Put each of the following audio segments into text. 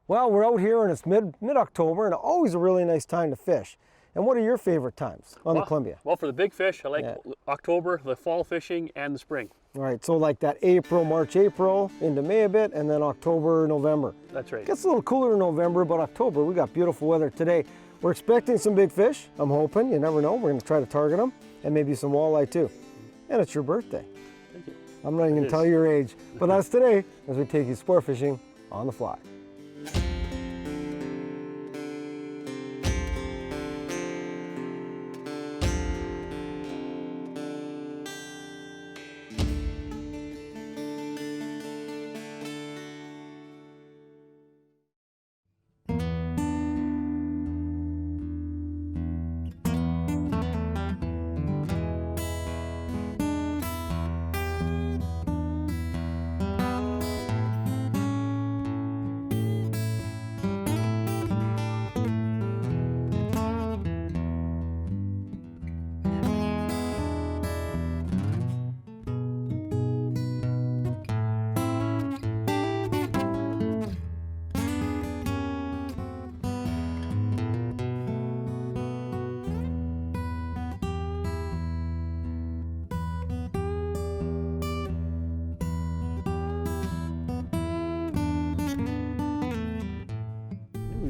Well, we're out here and it's mid-October and always a really nice time to fish. And what are your favorite times on the Columbia? Well, for the big fish, I like October, the fall fishing, and the spring. All right, so like that March, April, into May a bit, and then October, November. That's right. It gets a little cooler in November, but October, we got beautiful weather today. We're expecting some big fish, I'm hoping. You never know, we're gonna try to target them, and maybe some walleye too. And it's your birthday. Thank you. I'm not even gonna tell you your age, but that's today as we take you sport fishing on the fly.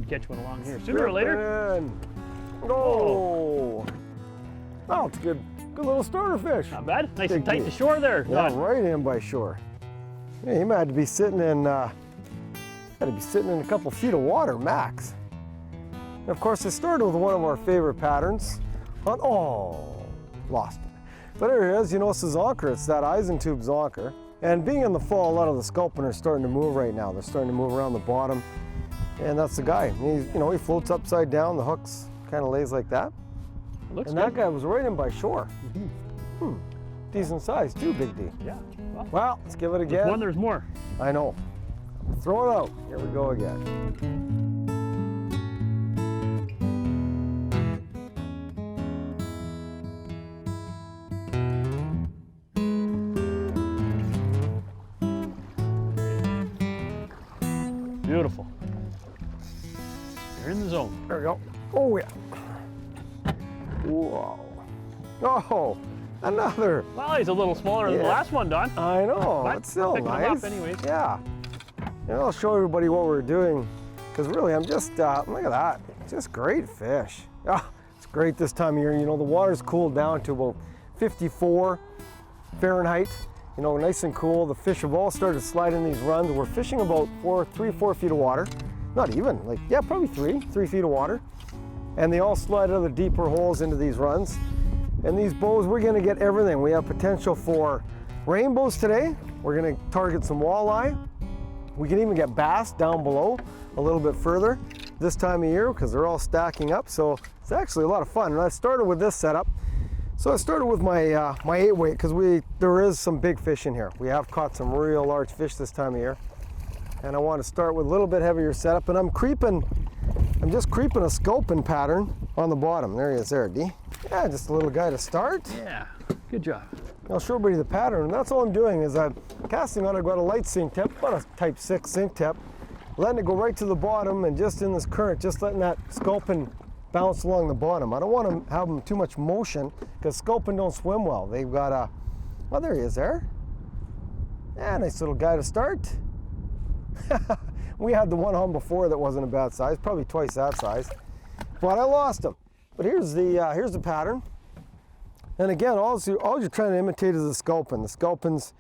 Catch one along here sooner or later. Oh, it's a good little starter fish. Not bad. Nice and tight to shore there. Yeah, right in by shore. Yeah, he might have to be sitting in. A couple feet of water max. And of course, I started with one of our favorite patterns. Lost it. But there he is. You know, it's a zonker. It's that Eisen tube zonker. And being in the fall, a lot of the sculpin are starting to move right now. They're starting to move around the bottom. And that's the guy. He floats upside down. The hooks kind of lays like that. Looks and good. that guy was right in by shore. Decent size too, Big D. Yeah. Well, let's give it again. There's one, there's more. I know. Throw it out. Here we go again. Beautiful. You're in the zone. There we go. Oh, yeah. Whoa. Oh, another. Well, he's a little smaller than the last one, Don. I know. But it's still picking nice. him up anyways. Yeah. I'll show everybody what we're doing, because really, I'm just, look at that. Just great fish. It's great this time of year. The water's cooled down to about 54 Fahrenheit. Nice and cool. The fish have all started to slide in these runs. We're fishing about 3-4 feet of water. Not even, probably 3 feet of water. And they all slide out of the deeper holes into these runs. And these bows, we're gonna get everything. We have potential for rainbows today. We're gonna target some walleye. We can even get bass down below a little bit further this time of year because they're all stacking up. So it's actually a lot of fun. And I started with this setup. So I started with my my 8-weight because there is some big fish in here. We have caught some real large fish this time of year. And I want to start with a little bit heavier setup. And I'm just creeping a sculpin pattern on the bottom. There he is there, D. Yeah, just a little guy to start. Yeah, good job. I'll show everybody the pattern. And that's all I'm doing is I'm casting on. I've got a light sink tip, about a type 6 sink tip. Letting it go right to the bottom and just in this current, just letting that sculpin bounce along the bottom. I don't want to have them too much motion because sculpin don't swim well. They've got oh, there he is there. Yeah, nice little guy to start. We had the one on before that wasn't a bad size, probably twice that size, but I lost him. But here's the pattern. And again, all you're trying to imitate is the sculpin. The sculpins,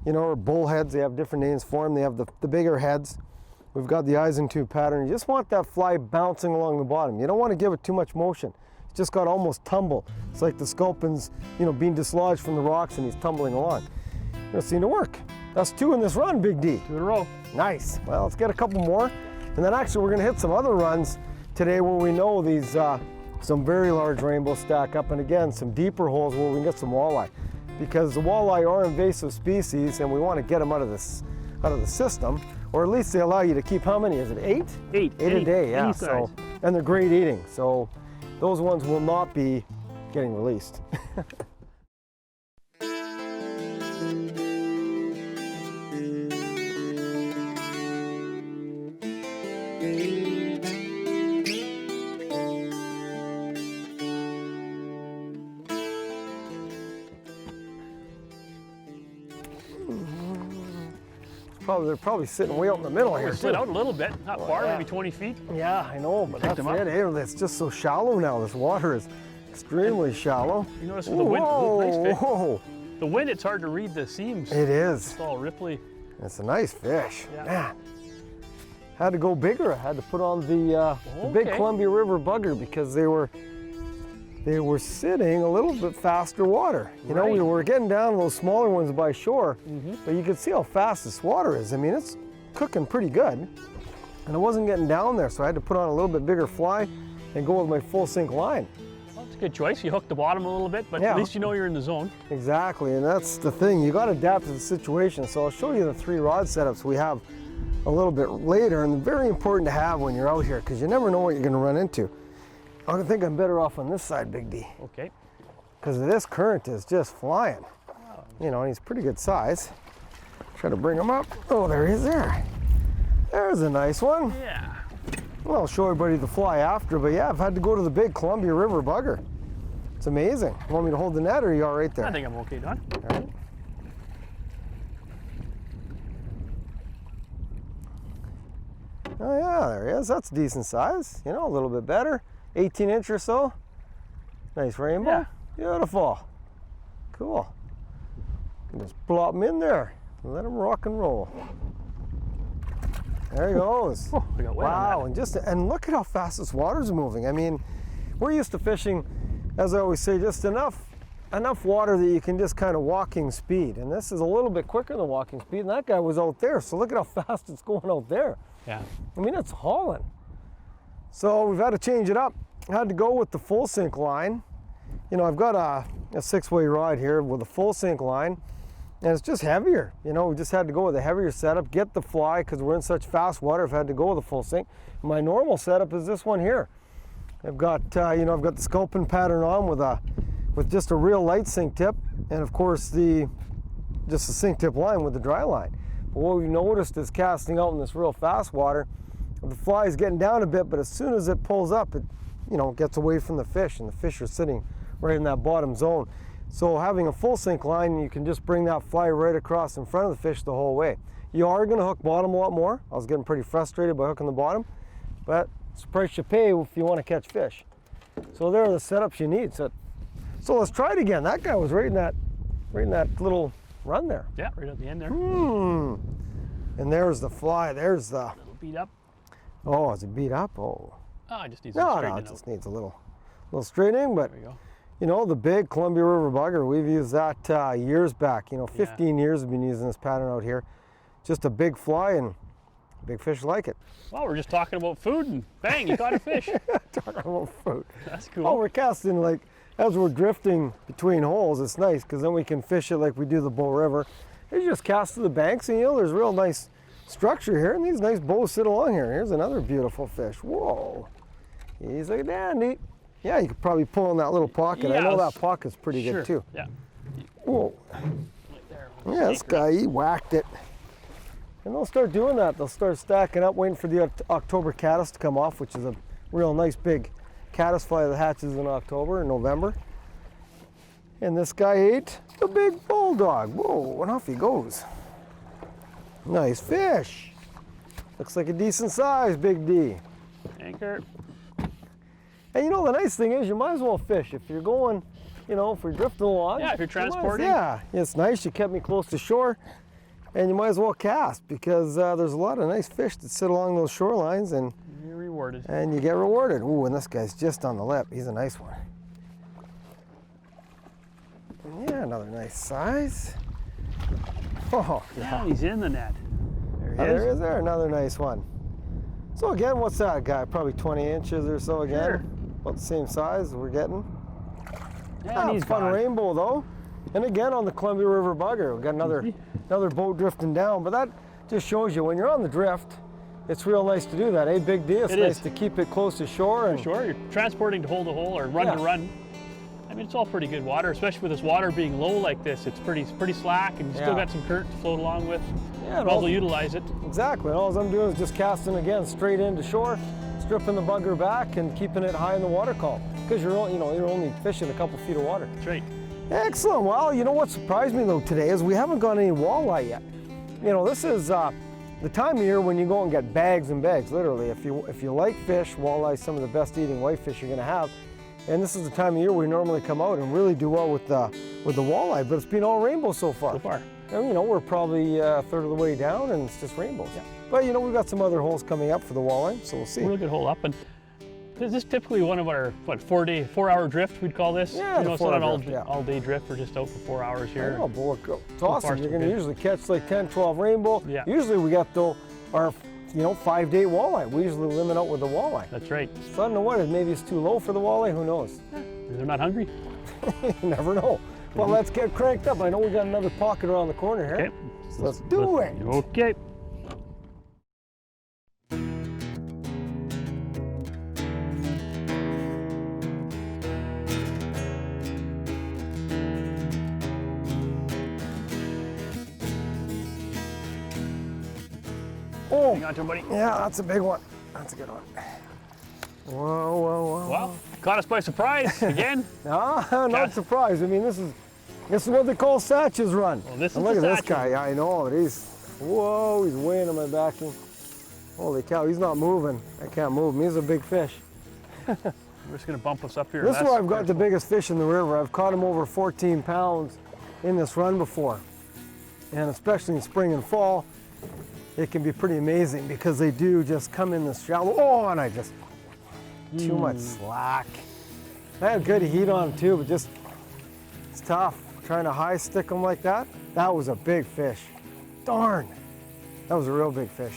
are bullheads. They have different names for them. They have the bigger heads. We've got the Eisen tube pattern. You just want that fly bouncing along the bottom. You don't want to give it too much motion. It's just got almost tumble. It's like the sculpin's, being dislodged from the rocks and he's tumbling along. It seemed to work. That's 2 in this run, Big D. 2 in a row. Nice. Well, let's get a couple more. And then actually we're gonna hit some other runs today where we know these, some very large rainbows stack up. And again, some deeper holes where we can get some walleye. Because the walleye are invasive species and we want to get them out of the system. Or at least they allow you to keep, how many is it, 8? 8. 8 a day, yeah. So, and they're great eating. So those ones will not be getting released. they're probably sitting way out in the middle here They slid too. out a little bit, not far, yeah. maybe 20 feet. Yeah, I know, but that's them up. it. Hey, it's just so shallow now. This water is extremely shallow. You notice with the wind, nice fish. Whoa. The wind, it's hard to read the seams. It is. It's all ripply. It's a nice fish. Yeah. Man. Had to go bigger. I had to put on the big Okay. Columbia River bugger because they were sitting a little bit faster water. You know, we Right. were getting down to those smaller ones by shore, Mm-hmm. but you can see how fast this water is. I mean, it's cooking pretty good, and it wasn't getting down there, so I had to put on a little bit bigger fly and go with my full sink line. Well, it's a good choice. You hook the bottom a little bit, but Yeah. at least you know you're in the zone. Exactly, and that's the thing. You got to adapt to the situation. So I'll show you the 3 rod setups we have a little bit later, and they're very important to have when you're out here because you never know what you're going to run into. I think I'm better off on this side, Big D, Okay. because this current is just flying. You know, and he's pretty good size. Try to bring him up. Oh, there he is there. There's a nice one. Yeah. Well, I'll show everybody the fly after, but yeah, I've had to go to the big Columbia River bugger. It's amazing. You want me to hold the net, or are you all right there? I think I'm okay, Don. All right. Oh yeah, there he is. That's a decent size. You know, a little bit better. 18 inch or so. Nice rainbow. Yeah. Beautiful. Cool. Just plop him in there and let him rock and roll. There he goes. Oh, we got wet Wow, on and look at how fast this water's moving. I mean, we're used to fishing, as I always say, just enough water that you can just kind of walking speed. And this is a little bit quicker than walking speed, and that guy was out there. So look at how fast it's going out there. that. Yeah. I mean, it's hauling. So we've had to change it up. I had to go with the full sink line. You know, I've got a 6-way rod here with a full sink line, and it's just heavier. You know, we just had to go with a heavier setup, get the fly, because we're in such fast water. I've had to go with a full sink. My normal setup is this one here. I've got, you know, I've got the sculpin pattern on with just a real light sink tip, and of course just a sink tip line with the dry line. But what we've noticed is casting out in this real fast water, the fly is getting down a bit, but as soon as it pulls up, it, you know, gets away from the fish, and the fish are sitting right in that bottom zone. So having a full sink line, you can just bring that fly right across in front of the fish the whole way. You are going to hook bottom a lot more. I was getting pretty frustrated by hooking the bottom, but it's the price you pay if you want to catch fish. So there are the setups you need. So let's try it again. That guy was right in that little run there. Yeah, right at the end there. And there's the fly. There's the. A little beat up. Oh, is it beat up? Oh. Oh, I just need some No, straightening it out. just needs a little straightening, but There we go. you know, the big Columbia River bugger, we've used that years back. You know, 15 years we've been using this pattern out here. Just a big fly, and big fish like it. Well, we're just talking about food, and bang, you caught a fish. Talking about fruit. That's cool. Oh, we're casting like, as we're drifting between holes, it's nice because then we can fish it like we do the Bow River. You just cast to the banks, and you know, there's real nice structure here, and these nice bows sit along here. Here's another beautiful fish. Whoa. He's a dandy. Yeah, you could probably pull in that little pocket. I know Yes. that pocket's pretty Sure. good too. Yeah. Whoa. Right there. Yeah, this guy, he whacked it. And they'll start doing that. They'll start stacking up, waiting for the October caddis to come off, which is a real nice big caddis fly that hatches in October and November. And this guy ate the big bulldog. Whoa, and off he goes. Nice fish. Looks like a decent size, Big D. Anchor. And you know, the nice thing is you might as well fish. If you're going, you know, if you're drifting along. Yeah, if you're you might as- transporting. Yeah, it's nice. You kept me close to shore. And you might as well cast because there's a lot of nice fish that sit along those shorelines, and You're rewarded. you get rewarded. Ooh, and this guy's just on the lip. He's a nice one. Yeah, another nice size. Oh, Yeah, yeah. he's in the net. There he There is. is there another nice one. So again, what's that guy? Probably 20 inches or so again. Sure. About the same size we're getting. Yeah, and Ah, he's fun gone. rainbow though. And again on the Columbia River bugger, we got another boat drifting down. But that just shows you when you're on the drift, it's real nice to do that. Hey, Big D, it's It nice is. to keep it close to shore. And Sure, you're transporting to hole or run Yeah. to run. I mean, it's all pretty good water, especially with this water being low like this. It's pretty slack, and you still Yeah. got some current to float along with. Yeah, and Might as all- well utilize it. Exactly. And all I'm doing is just casting again straight into shore, stripping the bugger back, and keeping it high in the water column because you're only fishing a couple feet of water. That's right. Excellent. Well, you know what surprised me though today is we haven't got any walleye yet. you know, this is the time of year when you go and get bags and bags, literally. If you like fish, walleye, some of the best eating whitefish you're gonna have. And this is the time of year we normally come out and really do well with the walleye, but it's been all rainbow so far. So far. And, you know, we're probably a third of the way down and it's just rainbows. Yeah. But you know, we've got some other holes coming up for the walleye, so we'll see. Real good hole up. And this is typically one of our, what, 4-hour drift, we'd call this? Yeah, you know, it's not an all-day all-day drift. We're just out for 4 hours here. I know, but it's awesome. You're going to good. usually catch like 10, 12 rainbow. Yeah. Usually we got our 5-day walleye. We usually limit out with the walleye. That's right. So I don't know what, maybe it's too low for the walleye, who knows? They're not hungry. You never know. Well, let's get cranked up. I know we got another pocket around the corner here. Okay. So let's do it. Okay. Oh, Hang on to him, buddy. yeah, that's a big one. That's a good one. Whoa, whoa, whoa. Wow, caught us by surprise again. No, not surprised. I mean, this is what they call Satch's run. Well, this is and look the at this Satch's. guy. I know, whoa, he's weighing on my backing. Holy cow, he's not moving. I can't move him. He's a big fish. We're just gonna bump us up here. This is where I've got the biggest fish in the river. I've caught him over 14 pounds in this run before. And especially in spring and fall, it can be pretty amazing because they do just come in this shallow. Oh, and I just, too much slack. I had good heat on him too, but just, it's tough. Trying to high stick them like that. That was a big fish. Darn, that was a real big fish.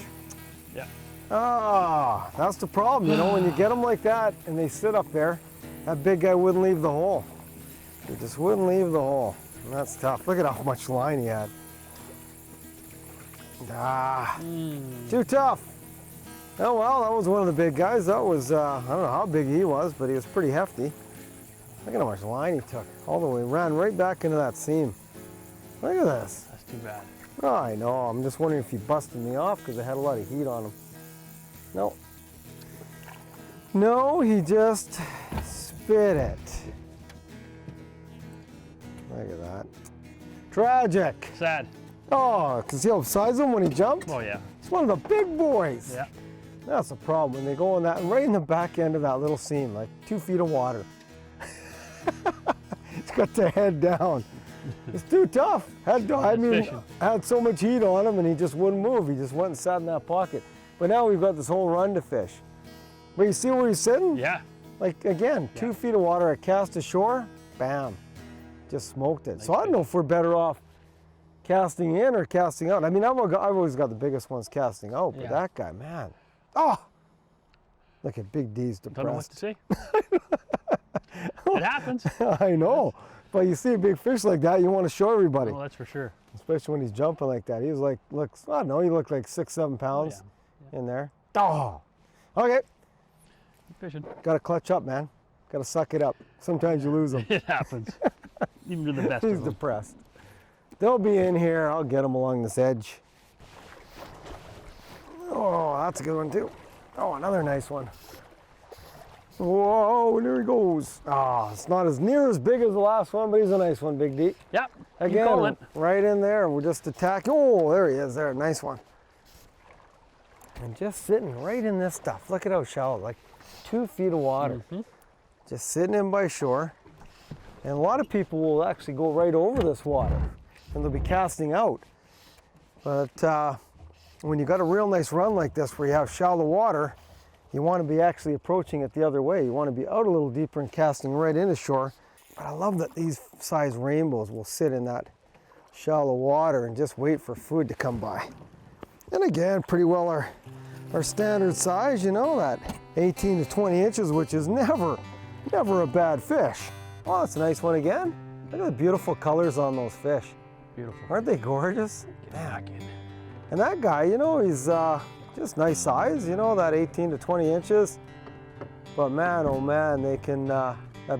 Yeah. Ah, that's the problem, you know, when you get them like that and they sit up there, that big guy wouldn't leave the hole. He just wouldn't leave the hole. And that's tough. Look at how much line he had. Ah, too tough. Oh well, that was one of the big guys. That was, I don't know how big he was, but he was pretty hefty. Look at how much line he took. All the way, ran right back into that seam. Look at this. That's too bad. Oh, I know. I'm just wondering if he busted me off because I had a lot of heat on him. No. No, he just spit it. Look at that. Tragic. Sad. Oh, can you see how size him when he jumped? Oh yeah. It's one of the big boys. Yeah. That's the problem when they go in that, right in the back end of that little seam, like 2 feet of water. It's got the head down. It's too tough. Had so much heat on him and he just wouldn't move. He just went and sat in that pocket. But now we've got this whole run to fish. But you see where he's sitting? Yeah. Like again, 2 feet of water, I cast ashore, bam, just smoked it. So I don't know if we're better off casting in or casting out. I mean, I've always got the biggest ones casting out, but that guy, man. Oh, look at Big D's depressed. Don't know what to say. It happens. I know, but you see a big fish like that, you want to show everybody. Oh, that's for sure. Especially when he's jumping like that. He was like, I don't know, he looked like 6, 7 pounds in there. Oh, okay. Keep fishing. Got to clutch up, man. Got to suck it up. Sometimes you lose them. It happens. Even to the best He's of them. depressed. They'll be in here. I'll get them along this edge. Oh, that's a good one too. Oh, another nice one. Whoa, there he goes. Oh, it's not as near as big as the last one, but he's a nice one, Big D. Yep. Again, right in there. We're just attacking. Oh, there he is there. Nice one. And just sitting right in this stuff. Look at how shallow, like 2 feet of water. Just sitting in by shore. And a lot of people will actually go right over this water and they'll be casting out. But when you got a real nice run like this where you have shallow water, you want to be actually approaching it the other way. You want to be out a little deeper and casting right into shore. But I love that these size rainbows will sit in that shallow water and just wait for food to come by. And again, pretty well our standard size, you know, that 18 to 20 inches, which is never a bad fish. Oh, that's a nice one again. Look at the beautiful colors on those fish. Beautiful. Aren't they gorgeous? Get back in. And that guy, you know, he's just nice size, you know, that 18 to 20 inches. But man, oh man, they can, that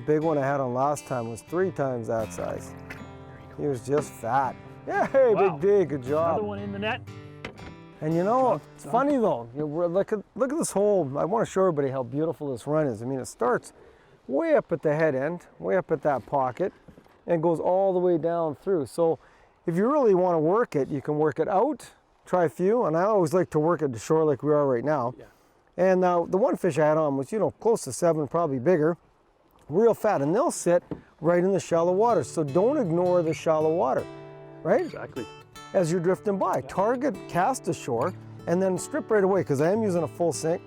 big one I had on last time was 3 times that size. He was just fat. Yeah, hey, Wow. Big D, good job. Another one in the net. And you know, it's funny though, look at this hole. I want to show everybody how beautiful this run is. I mean, it starts way up at the head end, way up at that pocket, and goes all the way down through. So if you really want to work it, you can work it out try a few, and I always like to work at the shore like we are right now. Yeah. And the one fish I had on was, you know, close to 7, probably bigger, real fat, and they'll sit right in the shallow water. So don't ignore the shallow water, right? Exactly. As you're drifting by, target, cast ashore, and then strip right away, because I am using a full sink.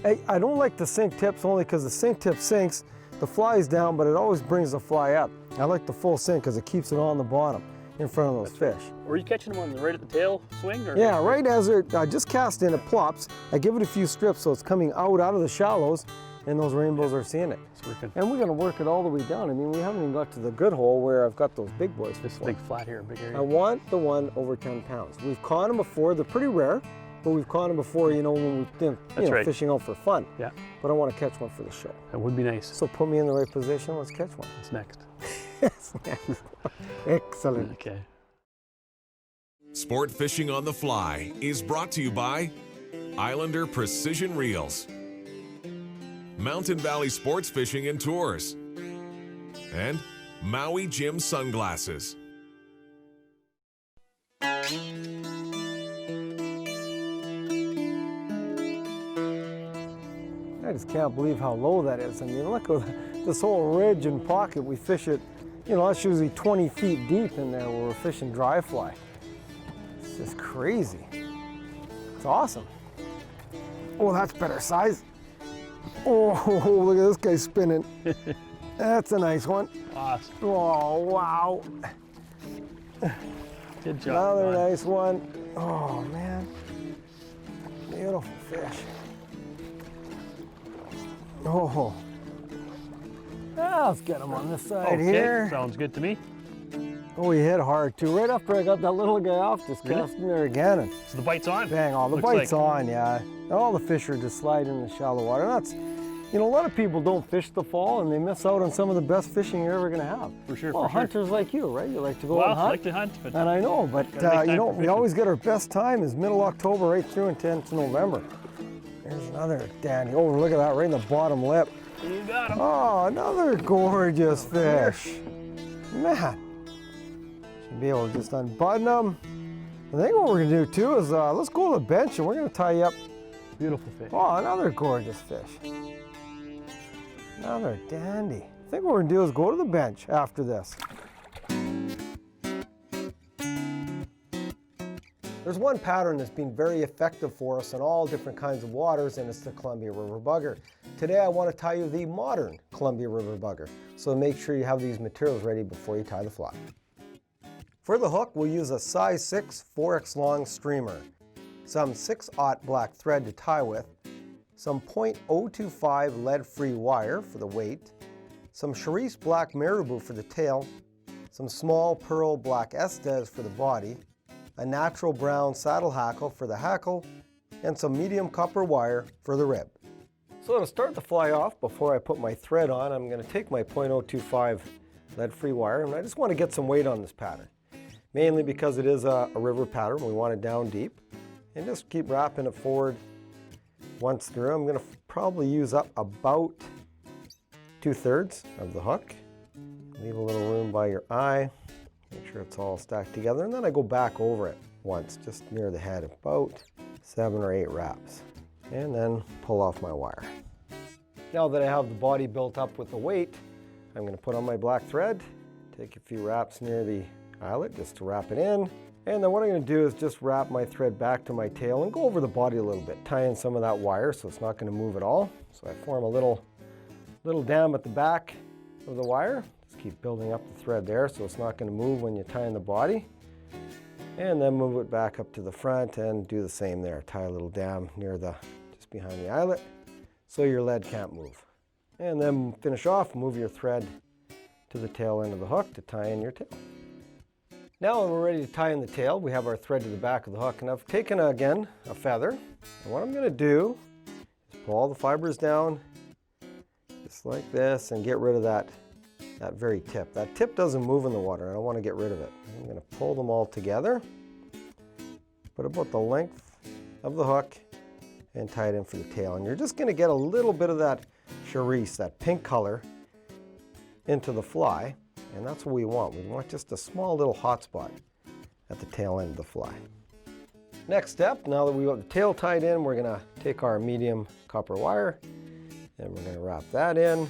I don't like the sink tips only because the sink tip sinks, the fly's down, but it always brings the fly up. I like the full sink because it keeps it on the bottom in front of those fish. Were you catching them right at the tail swing? Or? Yeah, right as I just cast in, it plops. I give it a few strips so it's coming out of the shallows, and those rainbows are seeing it. And we're gonna work it all the way down. I mean, we haven't even got to the good hole where I've got those big boys. This big flat here, big area. I want the one over 10 pounds. We've caught them before. They're pretty rare, but we've caught them before, you know, when we've been fishing out for fun. Yeah. But I want to catch one for the show. That would be nice. So put me in the right position. Let's catch one. What's next? That's next. Excellent. Okay. Sport Fishing on the Fly is brought to you by Islander Precision Reels, Mountain Valley Sports Fishing and Tours, and Maui Jim Sunglasses. I just can't believe how low that is. I mean, look at this whole ridge and pocket. We fish it, you know, that's usually 20 feet deep in there where we're fishing dry fly. It's just crazy. It's awesome. Oh, that's better size. Oh, look at this guy spinning. That's a nice one. Awesome. Oh, wow. Good job. Another nice one. Oh, man. Beautiful fish. Oh. Let's get him on this side here. Sounds good to me. Oh, he hit hard too. Right after I got that little guy off, just cast in there again. And so the bite's on? Bang, all the bite's on, yeah. And all the fish are just sliding in the shallow water. And that's, you know, a lot of people don't fish the fall and they miss out on some of the best fishing you're ever going to have. For sure, well, for hunters sure. like you, right? You like to go and hunt. I like to hunt. But and I know, but you know, we always get our best time is middle October right through into November. There's another dandy. Oh, look at that, right in the bottom lip. You got him. Oh, another gorgeous fish. Man. Should be able to just unbutton them. I think what we're gonna do too is let's go to the bench and we're gonna tie you up. Beautiful fish. Oh, another gorgeous fish. Another dandy. I think what we're gonna do is go to the bench after this. There's one pattern that's been very effective for us in all different kinds of waters, and it's the Columbia River bugger. Today I want to tie you the modern Columbia River bugger, so make sure you have these materials ready before you tie the fly. For the hook, we'll use a size 6 4x long streamer, some 6/0 black thread to tie with, some .025 lead-free wire for the weight, some Charisse black marabou for the tail, some small pearl black estes for the body, a natural brown saddle hackle for the hackle, and some medium copper wire for the rib. So to start the fly off, before I put my thread on, I'm going to take my .025 lead-free wire, and I just want to get some weight on this pattern. Mainly because it is a river pattern, we want it down deep. And just keep wrapping it forward once through. I'm going to probably use up about 2/3 of the hook. Leave a little room by your eye. Make sure it's all stacked together, and then I go back over it once, just near the head, about 7 or 8 wraps. And then pull off my wire. Now that I have the body built up with the weight, I'm going to put on my black thread, take a few wraps near the eyelet just to wrap it in. And then what I'm going to do is just wrap my thread back to my tail and go over the body a little bit, tie in some of that wire so it's not going to move at all. So I form a little dam at the back of the wire. Just keep building up the thread there so it's not going to move when you tie in the body. And then move it back up to the front and do the same there. Tie a little dam near just behind the eyelet so your lead can't move. And then finish off, move your thread to the tail end of the hook to tie in your tail. Now when we're ready to tie in the tail, we have our thread to the back of the hook, and I've taken again a feather. And what I'm going to do is pull all the fibers down just like this and get rid of that very tip. That tip doesn't move in the water, and I want to get rid of it. I'm going to pull them all together, put about the length of the hook, and tie it in for the tail. And you're just going to get a little bit of that Charisse, that pink color, into the fly. And that's what we want. We want just a small little hot spot at the tail end of the fly. Next step, now that we've got the tail tied in, we're gonna take our medium copper wire and we're gonna wrap that in.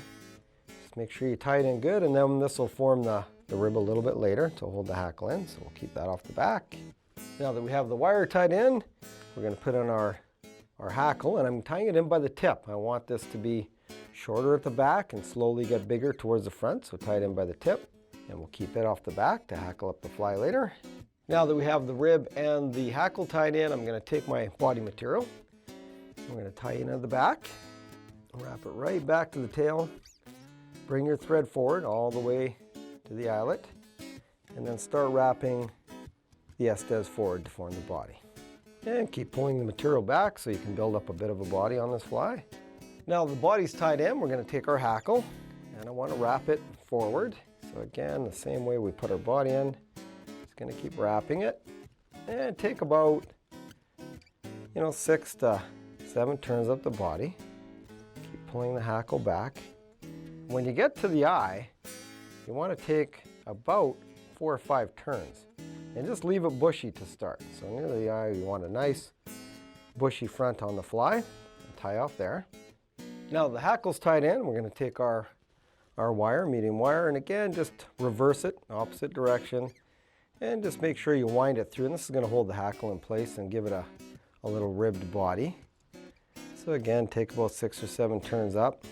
Just make sure you tie it in good, and then this will form the rib a little bit later to hold the hackle in, so we'll keep that off the back. Now that we have the wire tied in, we're gonna put on our hackle, and I'm tying it in by the tip. I want this to be shorter at the back and slowly get bigger towards the front, so tie it in by the tip, and we'll keep it off the back to hackle up the fly later. Now that we have the rib and the hackle tied in, I'm going to take my body material. I'm going to tie it into the back, wrap it right back to the tail, bring your thread forward all the way to the eyelet, and then start wrapping the estes forward to form the body. And keep pulling the material back so you can build up a bit of a body on this fly. Now the body's tied in, we're going to take our hackle, and I want to wrap it forward. So again, the same way we put our body in. Going to keep wrapping it and take about 6 to 7 turns up the body. Keep pulling the hackle back. When you get to the eye, you want to take about 4 or 5 turns and just leave it bushy to start. So near the eye, you want a nice bushy front on the fly and tie off there. Now the hackle's tied in, we're going to take our wire, medium wire, and again just reverse it opposite direction. And just make sure you wind it through, and this is going to hold the hackle in place and give it a little ribbed body. So again, take about 6 or 7 turns up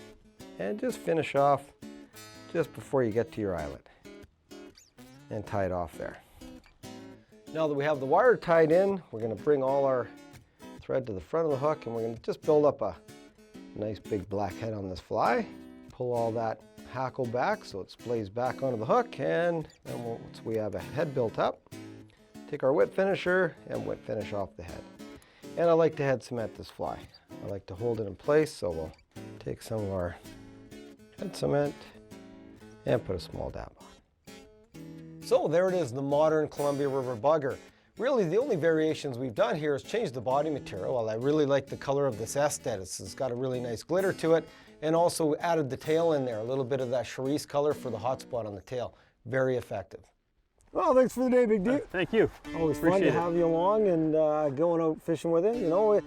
and just finish off just before you get to your eyelet and tie it off there. Now that we have the wire tied in, we're going to bring all our thread to the front of the hook, and we're going to just build up a nice big black head on this fly. Pull all that hackle back so it splays back onto the hook, and then once we have a head built up, take our whip finisher and whip finish off the head. And I like to head cement this fly. I like to hold it in place, so we'll take some of our head cement and put a small dab on. So there it is, the modern Columbia River bugger. Really the only variations we've done here is change the body material. Well, I really like the color of this estes. It's got a really nice glitter to it. And also added the tail in there, a little bit of that cerise color for the hot spot on the tail. Very effective. Well, thanks for the day, Big D. Thank you. Always fun to have you along and going out fishing with you. A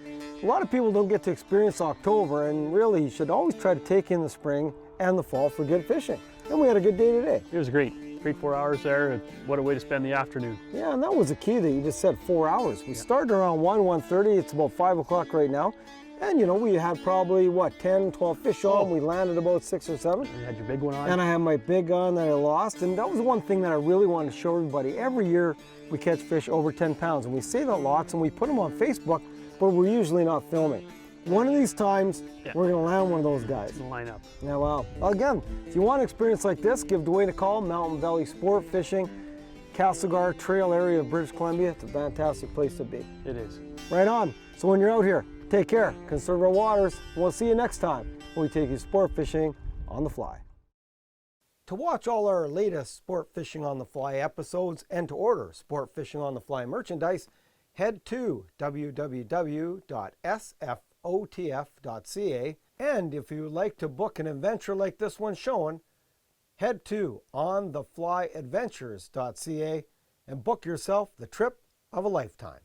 lot of people don't get to experience October, and really you should always try to take in the spring and the fall for good fishing. And we had a good day today. It was great. Great 4 hours there. What a way to spend the afternoon. Yeah, and that was the key that you just said, 4 hours. We started around 1:30. It's about 5 o'clock right now. And we had probably, 10, 12 fish on. We landed about 6 or 7. You had your big one on? And I had my big on that I lost. And that was one thing that I really wanted to show everybody. Every year we catch fish over 10 pounds. And we say that lots and we put them on Facebook, but we're usually not filming. One of these times, we're going to land one of those guys. It's going to line up. Yeah, well, again, if you want an experience like this, give Dwayne a call. Mountain Valley Sport Fishing, Castlegar Trail area of British Columbia. It's a fantastic place to be. It is. Right on. So when you're out here, take care, conserve our waters, and we'll see you next time when we take you sport fishing on the fly. To watch all our latest Sport Fishing on the Fly episodes and to order Sport Fishing on the Fly merchandise, head to www.sfotf.ca. And if you would like to book an adventure like this one showing, head to ontheflyadventures.ca and book yourself the trip of a lifetime.